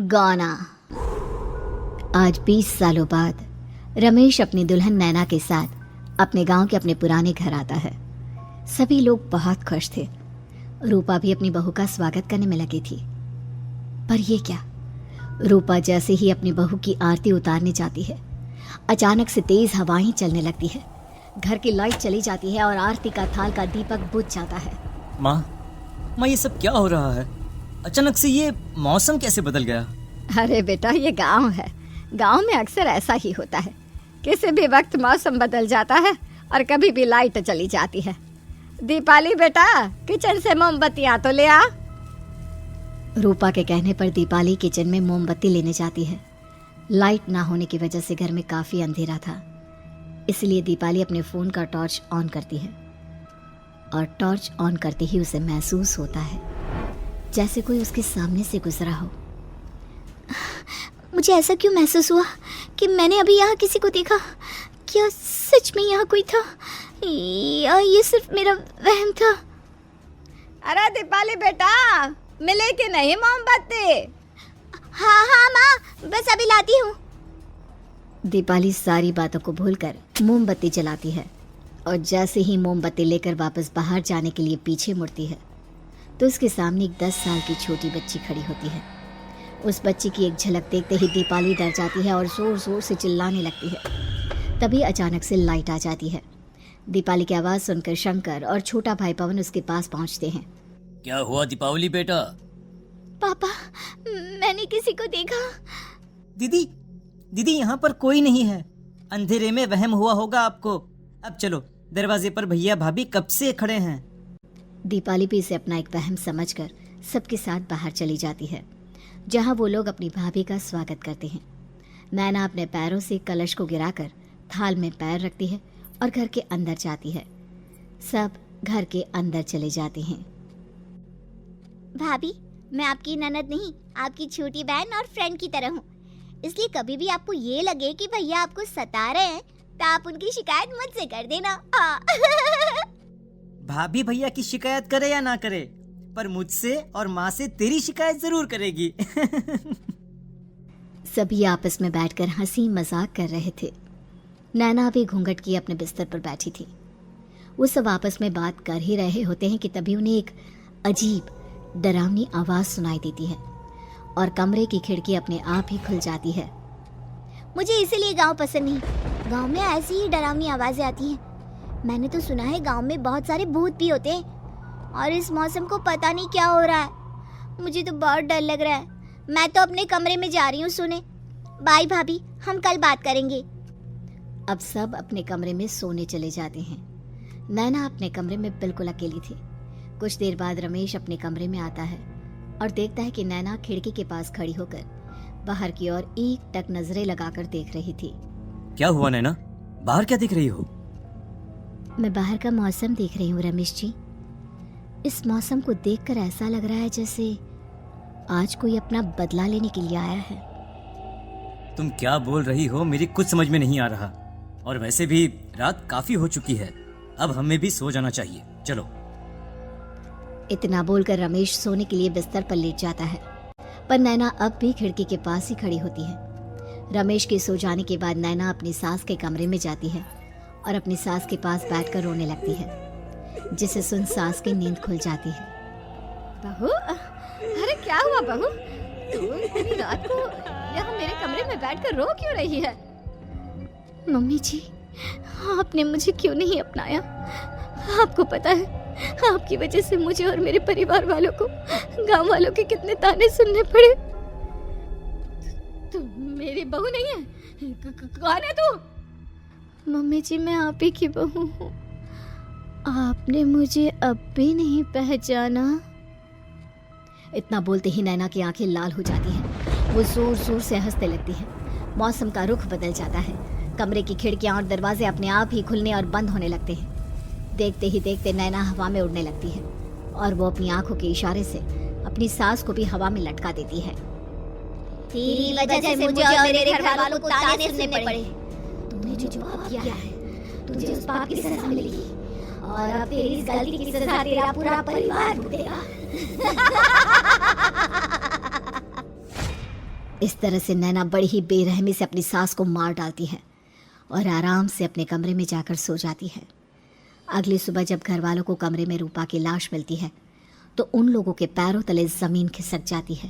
गाना। आज 20 सालों बाद रमेश अपनी दुल्हन नैना के साथ अपने गांव के अपने पुराने घर आता है। सभी लोग बहुत खुश थे। रूपा भी अपनी बहू का स्वागत करने में लगी थी। पर ये क्या, रूपा जैसे ही अपनी बहू की आरती उतारने जाती है, अचानक से तेज हवाएं चलने लगती है। घर की लाइट चली जाती है और आरती का थाल का दीपक बुझ जाता है। माँ, ये सब क्या हो रहा है? अचानक से ये मौसम कैसे बदल गया? अरे बेटा, ये गांव है। गांव में अक्सर ऐसा ही होता है। किसी भी वक्त मौसम बदल जाता है और कभी भी लाइट चली जाती है। दीपाली बेटा, किचन से मोमबत्तियां तो ले आ। रूपा के कहने पर दीपाली किचन में मोमबत्ती लेने जाती है। लाइट ना होने की वजह से घर में काफी अंधेरा था, इसलिए दीपाली अपने फोन का टॉर्च ऑन करती है और टॉर्च ऑन करते ही उसे महसूस होता है जैसे कोई उसके सामने से गुजरा हो। मुझे ऐसा क्यों महसूस हुआ कि मैंने अभी यहाँ किसी को देखा? क्या सच में यहाँ कोई था या ये सिर्फ मेरा वहम था? अरे दीपाली बेटा, मिले कि नहीं मोमबत्ती? हाँ माँ, बस अभी लाती हूँ। दीपाली सारी बातों को भूलकर मोमबत्ती जलाती है और जैसे ही मोमबत्ती लेकर वापस बाहर जाने के लिए पीछे मुड़ती है तो उसके सामने एक 10 साल की छोटी बच्ची खड़ी होती है। उस बच्ची की एक झलक देखते ही दीपाली डर जाती है और जोर जोर से चिल्लाने लगती है। तभी अचानक से लाइट आ जाती है। दीपाली की आवाज़ सुनकर शंकर और छोटा भाई पवन उसके पास पहुंचते हैं। क्या हुआ दीपावली बेटा? पापा, मैंने किसी को देखा। दीदी यहाँ पर कोई नहीं है। अंधेरे में वहम हुआ होगा आपको। अब चलो, दरवाजे पर भैया भाभी कब से खड़े हैं। दीपाली भी इसे अपना एक वहम समझकर सबके साथ बाहर चली जाती है, जहां वो लोग अपनी भाभी का स्वागत करते हैं। नैना अपने पैरों से कलश को गिराकर थाल में पैर रखती है और घर के अंदर जाती है। सब घर के अंदर चले जाते हैं। भाभी, मैं आपकी ननद नहीं, आपकी छोटी बहन और फ्रेंड की तरह हूँ, इसलिए कभी भी आपको ये लगे कि भैया आपको सता रहे हैं तो आप उनकी शिकायत मुझसे कर देना। भाभी भैया की शिकायत करे या ना करे, पर मुझसे और माँ से तेरी शिकायत जरूर करेगी। सभी आपस में बैठकर हंसी मजाक कर रहे थे। नैना भी घूंघट किए अपने बिस्तर पर बैठी थी। वो सब आपस में बात कर ही रहे होते हैं कि तभी उन्हें एक अजीब डरावनी आवाज सुनाई देती है और कमरे की खिड़की अपने आप ही खुल जाती है। मुझे इसीलिए गांव पसंद नहीं। गांव में ऐसी ही डरावनी आवाजें आती हैं। मैंने तो सुना है गांव में बहुत सारे भूत भी होते हैं और इस मौसम को पता नहीं क्या हो रहा है। मुझे तो बहुत डर लग रहा है। मैं तो अपने कमरे में जा रही हूँ सोने। बाय भाभी, हम कल बात करेंगे। अब सब अपने कमरे में सोने चले जाते हैं। नैना अपने कमरे में बिल्कुल अकेली थी। कुछ देर बाद रमेश अपने कमरे में आता है और देखता है कि नैना खिड़की के पास खड़ी होकर बाहर की ओर एक टक नजरें लगाकर देख रही थी। क्या हुआ नैना, बाहर क्या देख रही हो? मैं बाहर का मौसम देख रही हूँ रमेश जी। इस मौसम को देखकर ऐसा लग रहा है जैसे आज कोई अपना बदला लेने के लिए आया है। तुम क्या बोल रही हो? मेरी कुछ समझ में नहीं आ रहा। और वैसे भी रात काफी हो चुकी है, अब हमें भी सो जाना चाहिए। चलो। इतना बोलकर रमेश सोने के लिए बिस्तर पर लेट जाता है, पर नैना अब भी खिड़की के पास ही खड़ी होती है। रमेश के सो जाने के बाद नैना अपनी सास के कमरे में जाती है और अपनी सास के पास बैठकर रोने लगती है, जिसे सुन सास की नींद खुल जाती है। बहू, अरे क्या हुआ बहू? तू इतनी रात को यहाँ मेरे कमरे में बैठकर रो क्यों रही है? मम्मी जी, आपने मुझे क्यों नहीं अपनाया? आपको पता है, आपकी वजह से मुझे और मेरे परिवार वालों को गांव वालों के कितने ताने सुनने पड़े। तू मेरी बहू नहीं है? कौन है तू? मम्मी जी, मैं आप ही की बहू हूँ। आपने मुझे अब भी नहीं पहचाना? इतना बोलते ही नैना की आंखें लाल हो जाती हैं। वो जोर जोर से हंसने लगती है। मौसम का रुख बदल जाता है। कमरे की खिड़कियां और दरवाजे अपने आप ही खुलने और बंद होने लगते हैं। देखते ही देखते नैना हवा में उड़ने लगती है और वो अपनी आंखों के इशारे से अपनी सास को भी हवा में लटका देती है। तेरी वजह से मुझे और मेरे घर वालों को ताने सुनने पड़े। तूने जो पाप किया है, तुझे उस पाप की सजा मिलेगी और अब तेरी इस गलती की सजा तेरा पूरा परिवार भुगतेगा। इस तरह से नैना बड़ी ही बेरहमी से अपनी सास को मार डालती है और आराम से अपने कमरे में जाकर सो जाती है। अगली सुबह जब घर वालों को कमरे में रूपा की लाश मिलती है तो उन लोगों के पैरों तले जमीन खिसक जाती है।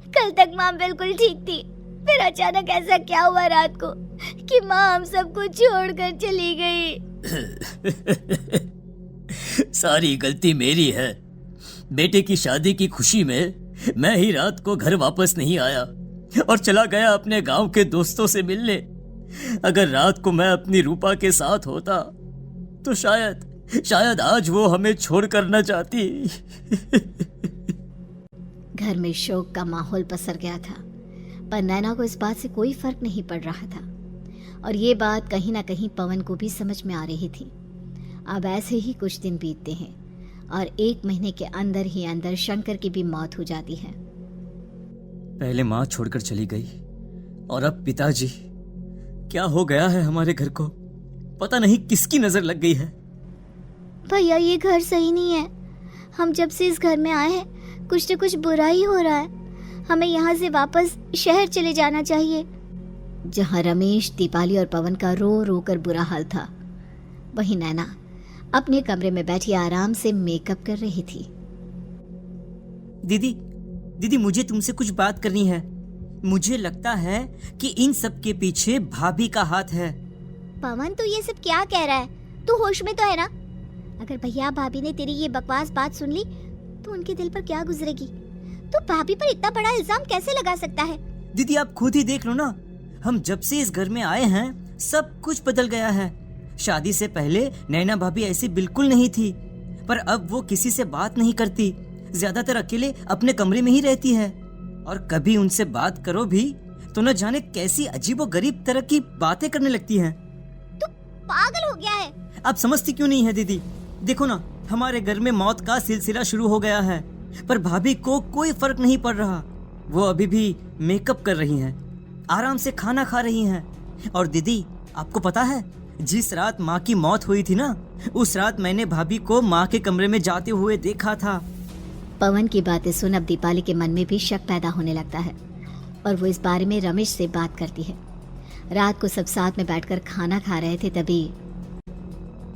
कल तक माँ बिल्कुल ठीक थी, फिर अचानक ऐसा क्या हुआ रात को कि माँ हम सबको छोड़कर चली गई। सारी गलती मेरी है। बेटे की शादी की खुशी में मैं ही रात को घर वापस नहीं आया और चला गया अपने गांव के दोस्तों से मिलने। अगर रात को मैं अपनी रूपा के साथ होता तो शायद आज वो हमें छोड़कर न जाती। घर में शोक का माहौल पसर गया था, पर नैना को इस बात से कोई फर्क नहीं पड़ रहा था और ये बात कहीं ना कहीं पवन को भी समझ में आ रही थी। अब ऐसे ही कुछ दिन बीतते हैं और 1 महीने के अंदर ही अंदर शंकर की भी मौत हो जाती है। पहले माँ छोड़कर चली गई और अब पिताजी। क्या हो गया है हमारे घर को? पता नहीं किसकी नजर लग गई है। भैया ये घर सही नहीं है। हम जब से इस घर में आए हैं कुछ न कुछ बुरा ही हो रहा है। हमें यहाँ से वापस शहर चले जाना चाहिए। जहाँ रमेश, दीपाली और पवन का रो रो कर बुरा हाल था, वहीं नैना अपने कमरे में बैठी आराम से मेकअप कर रही थी। दीदी मुझे तुमसे कुछ बात करनी है। मुझे लगता है कि इन सब के पीछे भाभी का हाथ है। पवन तू ये सब क्या कह रहा है? तू होश में तो है ना? अगर भैया भाभी ने तेरी ये बकवास बात सुन ली तो उनके दिल पर क्या गुजरेगी? तो भाभी पर इतना बड़ा इल्जाम कैसे लगा सकता है? दीदी आप खुद ही देख लो ना, हम जब से इस घर में आए हैं सब कुछ बदल गया है। शादी से पहले नैना भाभी ऐसी बिल्कुल नहीं थी, पर अब वो किसी से बात नहीं करती, ज्यादातर अकेले अपने कमरे में ही रहती है और कभी उनसे बात करो भी तो न जाने कैसी अजीबोगरीब तरह की बातें करने लगती हैं। तू पागल हो गया है? आप समझती क्यों नहीं है दीदी? देखो ना, हमारे घर में मौत का सिलसिला शुरू हो गया है, पर भाभी को कोई फर्क नहीं पड़ रहा। वो अभी भी मेकअप कर रही हैं, आराम से खाना खा रही हैं। और दीदी आपको पता है, जिस रात माँ की मौत हुई थी ना, उस रात मैंने भाभी को माँ के कमरे में जाते हुए देखा था। पवन की बातें सुन अब दीपाली के मन में भी शक पैदा होने लगता है और वो इस बारे में रमेश से बात करती है। रात को सब साथ में बैठकर खाना खा रहे थे, तभी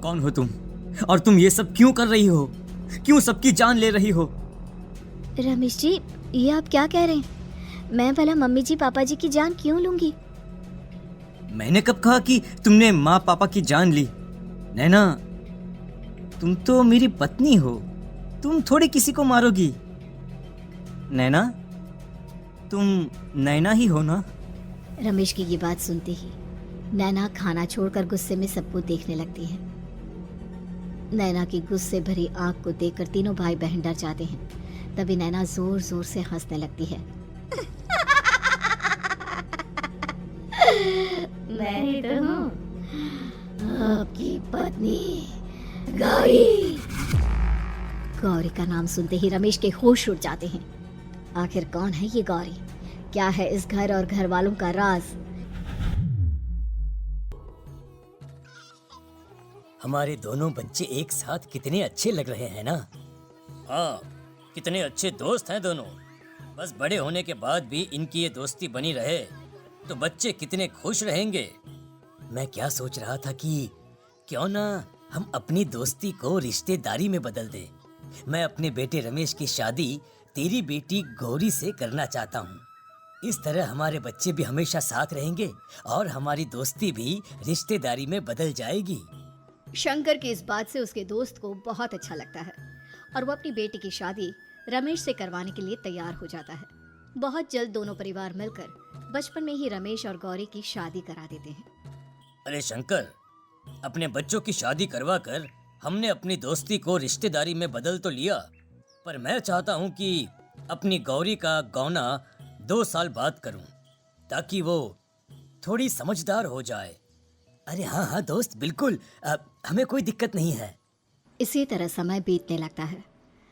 कौन हो तुम और तुम ये सब क्यों कर रही हो? क्यों सबकी जान ले रही हो? रमेश जी ये आप क्या कह रहे हैं? मैं भला मम्मी जी पापा जी की जान क्यों लूंगी? मैंने कब कहा कि तुमने माँ पापा की जान ली? नैना, तुम तो मेरी पत्नी हो, तुम थोड़ी किसी को मारोगी। नैना, तुम नैना ही हो ना? रमेश की ये बात सुनते ही नैना खाना छोड़कर गुस्से में सबको देखने लगती है। नैना की गुस्से भरी आंख को देखकर तीनों भाई बहन डर जाते हैं। तभी नैना जोर जोर से हंसने लगती है। मैं ही तो हूँ, आपकी पत्नी गौरी। गौरी का नाम सुनते ही रमेश के होश उड़ जाते हैं। आखिर कौन है ये गौरी? क्या है इस घर और घर वालों का राज? हमारे दोनों बच्चे एक साथ कितने अच्छे लग रहे हैं ना। हाँ, कितने अच्छे दोस्त हैं दोनों। बस बड़े होने के बाद भी इनकी ये दोस्ती बनी रहे तो बच्चे कितने खुश रहेंगे। मैं क्या सोच रहा था कि क्यों ना हम अपनी दोस्ती को रिश्तेदारी में बदल दें। मैं अपने बेटे रमेश की शादी तेरी बेटी गौरी से करना चाहता हूँ। इस तरह हमारे बच्चे भी हमेशा साथ रहेंगे और हमारी दोस्ती भी रिश्तेदारी में बदल जाएगी। शंकर की इस बात से उसके दोस्त को बहुत अच्छा लगता है और वो अपनी बेटी की शादी रमेश से करवाने के लिए तैयार हो जाता है। बहुत जल्द दोनों परिवार मिलकर बचपन में ही रमेश और गौरी की शादी करा देते हैं। अरे शंकर, अपने बच्चों की शादी करवा कर हमने अपनी दोस्ती को रिश्तेदारी में बदल तो लिया, पर मैं चाहता हूँ कि अपनी गौरी का गौना 2 साल बाद करूँ ताकि वो थोड़ी समझदार हो जाए। अरे हाँ दोस्त, बिल्कुल, हमें कोई दिक्कत नहीं है। इसी तरह समय बीतने लगता है।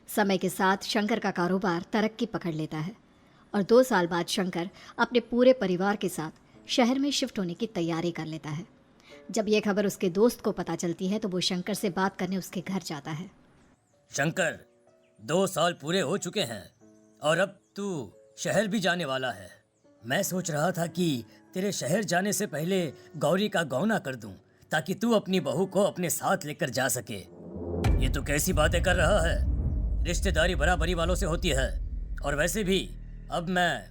समय के साथ शंकर का कारोबार तरक्की पकड़ लेता है और 2 साल बाद शंकर अपने पूरे परिवार के साथ शहर में शिफ्ट होने की तैयारी कर लेता है। जब यह खबर उसके दोस्त को पता चलती है तो वो शंकर से बात करने उसके घर जाता है। शंकर, 2 साल पूरे हो चुके हैं और अब तू शहर भी जाने वाला है। मैं सोच रहा था कि तेरे शहर जाने से पहले गौरी का गौना कर दूं, ताकि तू अपनी बहू को अपने साथ लेकर जा सके। ये तो कैसी बातें कर रहा है? रिश्तेदारी बराबरी वालों से होती है, और वैसे भी अब मैं,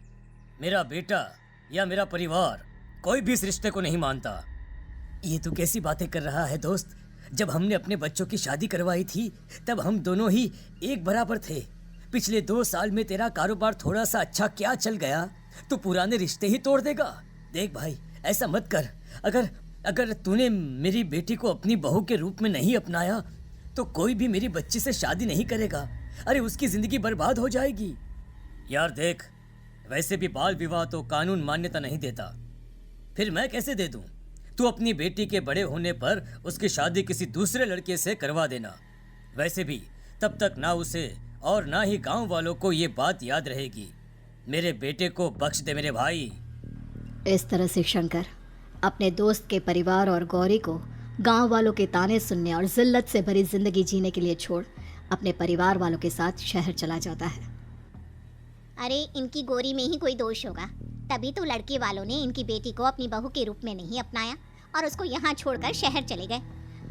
मेरा बेटा या मेरा परिवार कोई भी इस रिश्ते को नहीं मानता। ये तू कैसी बातें कर रहा है दोस्त? जब हमने अपने बच्चों की शादी करवाई थी तब हम दोनों ही एक बराबर थे। पिछले 2 साल में तेरा कारोबार थोड़ा सा अच्छा क्या चल गया तो पुराने रिश्ते ही तोड़ देगा। देख भाई, ऐसा मत कर। अगर तूने मेरी बेटी को अपनी बहू के रूप में नहीं अपनाया तो कोई भी मेरी बच्ची से शादी नहीं करेगा। अरे उसकी जिंदगी बर्बाद हो जाएगी। यार देख, वैसे भी बाल विवाह तो कानून मान्यता नहीं देता, फिर मैं कैसे दे दूं? तू अपनी बेटी के बड़े होने पर उसकी शादी किसी दूसरे लड़के से करवा देना। वैसे भी तब तक ना उसे और ना ही गांव वालों को ये बात याद रहेगी। मेरे बेटे को बख्श दे मेरे भाई। इस तरह से शंकर अपने दोस्त के परिवार और गौरी को गांव वालों के ताने सुनने और जिल्लत से भरी जिंदगी जीने के लिए छोड़ अपने परिवार वालों के साथ शहर चला जाता है। अरे इनकी गौरी में ही कोई दोष होगा, तभी तो लड़के वालों ने इनकी बेटी को अपनी बहू के रूप में नहीं अपनाया और उसको यहाँ छोड़कर शहर चले गए।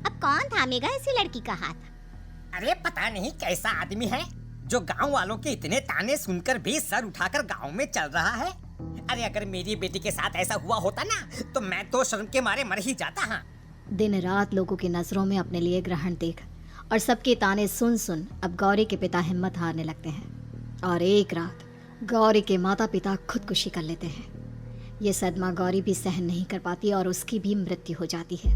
अब कौन थामेगा ऐसी लड़की का हाथ? अरे पता नहीं कैसा आदमी है जो गांव वालों के इतने ताने सुनकर भी सर उठाकर गांव में चल रहा है। अरे अगर मेरी बेटी के साथ ऐसा हुआ होता ना तो मैं तो शर्म के मारे मर ही जाता। हाँ, दिन रात लोगों की नजरों में अपने लिए ग्रहण देख और सबके ताने सुन सुन अब गौरी के पिता हिम्मत हारने लगते हैं और एक रात गौरी के माता पिता खुदकुशी कर लेते हैं। ये सदमा गौरी भी सहन नहीं कर पाती और उसकी भी मृत्यु हो जाती है।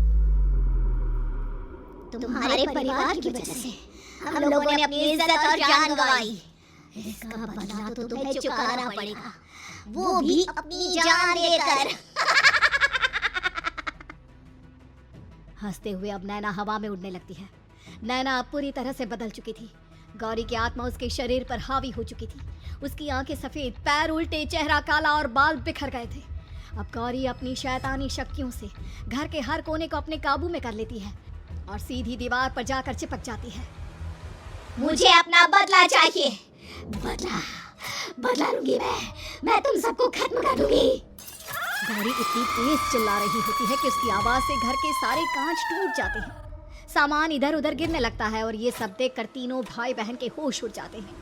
तुम्हारे परिवार की वजह से हम लोगों ने अपनी इज्जत और जान गंवाई। इसका बदला तो तुम्हें चुकाना पड़ेगा, वो भी अपनी जान देकर। हंसते हुए अब नैना हवा में उड़ने लगती है। नैना अब पूरी तरह से बदल चुकी थी। गौरी की आत्मा उसके शरीर पर हावी हो चुकी थी। उसकी आंखें सफेद, पैर उल्टे, चेहरा काला और बाल बिखर गए थे। अब गौरी अपनी शैतानी शक्तियों से घर के हर कोने को अपने काबू में कर लेती है और सीधी दीवार पर जाकर चिपक जाती है। मुझे अपना बदला चाहिए। बदला लूंगी मैं तुम सबको खत्म कर दूंगी। गौरी इतनी तेज चिल्ला रही होती है कि उसकी आवाज से घर के सारे कांच टूट जाते हैं। सामान इधर उधर गिरने लगता है और ये सब देखकर तीनों भाई बहन के होश उड़ जाते हैं।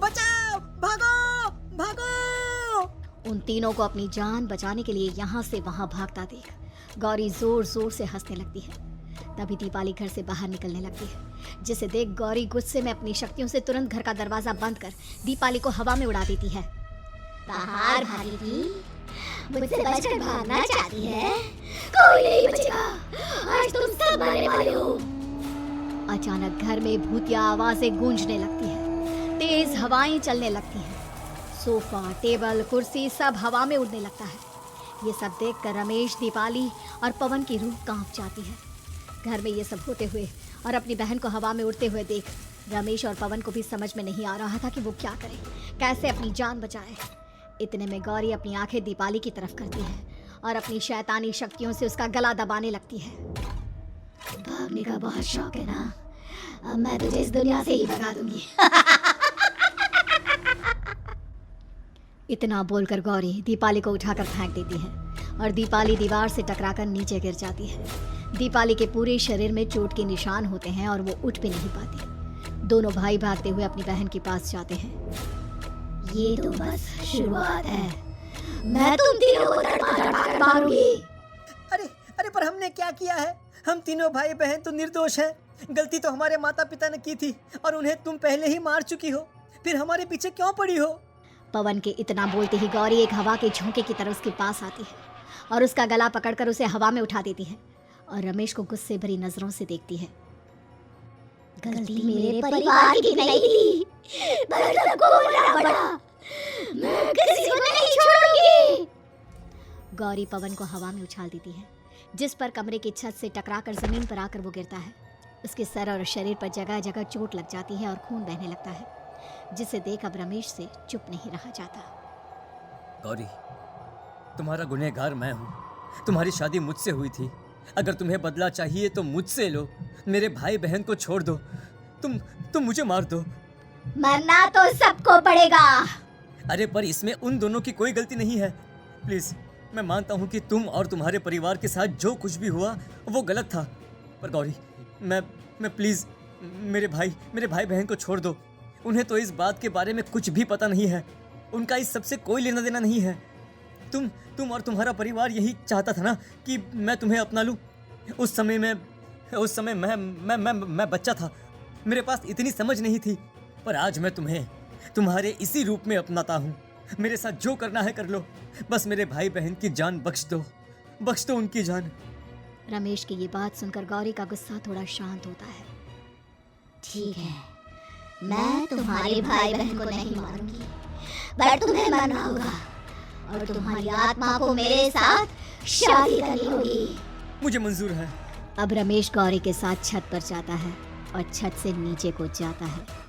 बचाओ, भागो भागो। उन तीनों को अपनी जान बचाने के लिए यहाँ से वहाँ भागता देख गौरी जोर जोर से हंसने लगती है। तभी दीपाली घर से बाहर निकलने लगती है, जिसे देख गौरी गुस्से में अपनी शक्तियों से तुरंत घर का दरवाजा बंद कर दीपाली को हवा में उड़ा देती है। बाहर भागी थी, मुझसे बचकर भागना चाहती है? कोई नहीं बचेगा, आज तुम सब मरने वाले हो। अचानक घर में भूतिया आवाजें गूंजने लगती है, तेज हवाएं चलने लगती हैं। सोफा, टेबल, कुर्सी सब हवा में उड़ने लगता है। ये सब देखकर रमेश, दीपाली और पवन की रूह कांप जाती है। घर में ये सब होते हुए और अपनी बहन को हवा में उड़ते हुए देख रमेश और पवन को भी समझ में नहीं आ रहा था कि वो क्या करे, कैसे अपनी जान बचाए। इतने में गौरी अपनी आंखें दीपाली की तरफ करती है और अपनी शैतानी शक्तियों से उसका गला दबाने लगती है। भागने का बहुत शौक है ना? अब मैं तुझे इस दुनिया से ही भगा दूंगी। इतना बोलकर गौरी दीपाली को उठाकर फेंक देती है और दीपाली दीवार से टकराकर नीचे गिर जाती है। दीपाली के पूरे शरीर में चोट के निशान होते हैं और वो उठ भी नहीं पाती। दोनों भाई भागते हुए अपनी बहन के पास जाते हैं। ये तो बस शुरुआत है, मैं तुम तीनों को तड़पा मारूंगी। अरे पर हमने क्या किया है? हम तीनों भाई बहन तो निर्दोष हैं। गलती तो हमारे माता पिता ने की थी और उन्हें तुम पहले ही मार चुकी हो, फिर हमारे पीछे क्यों पड़ी हो? पवन के इतना बोलते ही गौरी एक हवा के झोंके की तरह उसके पास आती है और उसका गला पकड़कर उसे हवा में उठा देती है और रमेश को गुस्से भरी नजरों से देखती है। गलती मेरे परिवार की नहीं थी, बदला कोना पड़ा। मैं किसी को नहीं छोड़ूंगी। गौरी पवन को हवा में उछाल देती है, जिस पर कमरे की छत से टकराकर जमीन पर आकर वो गिरता है। उसके सर और शरीर पर जगह जगह चोट लग जाती है और खून बहने लगता है, जिसे देख अब रमेश से चुप नहीं रहा जाता। गौरी, तुम्हारा गुनहगार मैं हूँ। तुम्हारी शादी मुझसे हुई थी। अगर तुम्हें बदला चाहिए तो मुझसे लो। मेरे भाई बहन को छोड़ दो। तुम मुझे मार दो। मरना तो सबको पड़ेगा। अरे पर इसमें उन दोनों की कोई गलती नहीं है। प्लीज, मैं मानता हूँ कि तुम और तुम्हारे परिवार के साथ जो कुछ भी हुआ वो गलत था, पर गौरी, मैं प्लीज, मेरे भाई बहन को छोड़ दो। उन्हें तो इस बात के बारे में कुछ भी पता नहीं है, उनका इस सबसे कोई लेना देना नहीं है। तुम और तुम्हारा परिवार यही चाहता था ना कि मैं तुम्हें अपना लूं। उस समय मैं बच्चा था, मेरे पास इतनी समझ नहीं थी, पर आज मैं तुम्हें तुम्हारे इसी रूप में अपनाता हूँ। मेरे साथ जो करना है कर लो, बस मेरे भाई बहन की जान बख्श दो उनकी जान। रमेश की ये बात सुनकर गौरी का गुस्सा थोड़ा शांत होता है। ठीक है, मैं तुम्हारे भाई बहन को नहीं मारूंगी, पर तुम्हें मरना होगा और तुम्हारी आत्मा को मेरे साथ शादी करनी होगी। मुझे मंजूर है। अब रमेश गौरी के साथ छत पर जाता है और छत से नीचे को जाता है।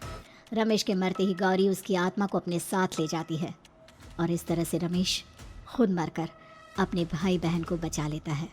रमेश के मरते ही गौरी उसकी आत्मा को अपने साथ ले जाती है और इस तरह से रमेश खुद मरकर अपने भाई बहन को बचा लेता है।